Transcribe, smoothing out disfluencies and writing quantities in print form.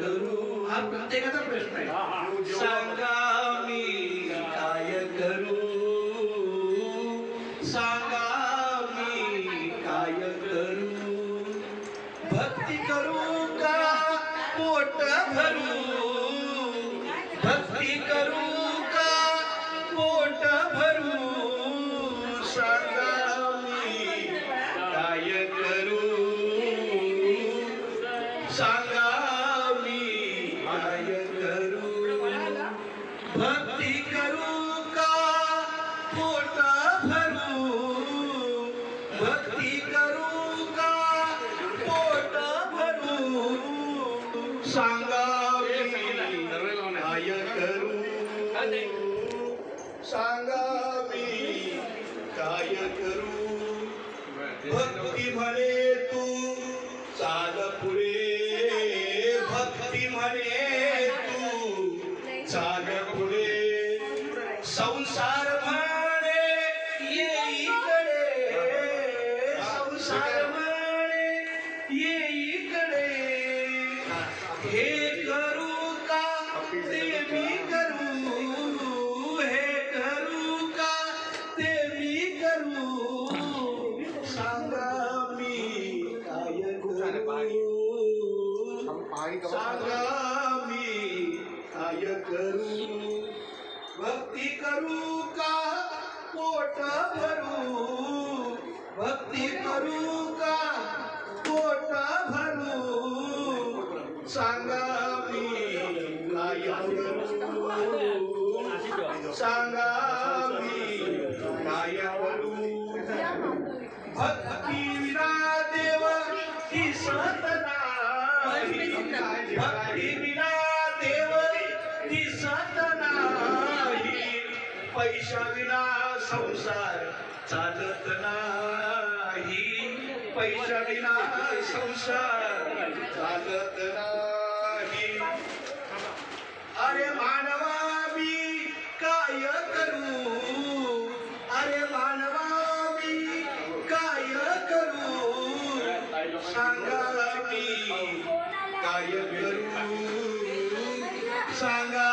करू हा प्रत्येकाचा प्रश्न आहे। सांगा मी काय करू, सांगा मी काय करू, भक्ती करू का पोट भरू, भक्ती करू का पोट भरू, सांगा मी काय करू, सांगा मी काय करू, भक्ती करू का पोट भरू, भक्ती करू का पोट भरू, सांगा मी काय करू, सांगा मी काय करू, भक्ती म्हणे तू चाल पुढे, भक्ती म्हणे तू चाल पुढे, संसार म्हणे येईकडे, संसार म्हणे येईकडे, हे करू का ते मी करू, हे करू का ते मी करू, सांगा मी काय करू, सांगा मी काय करू, भक्ती करू का पोट भरू, भक्ती करू का पोट भरू, सांगा मी काय करू, सांगा मी काय करू, भक्ती विना देव दिसत नाही, भक्ती विना देव दिसत नाही, पैसा विना संसार चालत नाही, पैसा विना संसार चालत नाही, अरे मानवा मी काय करू, अरे मानवा मी काय करू, सांगा मी काय करू, सांगा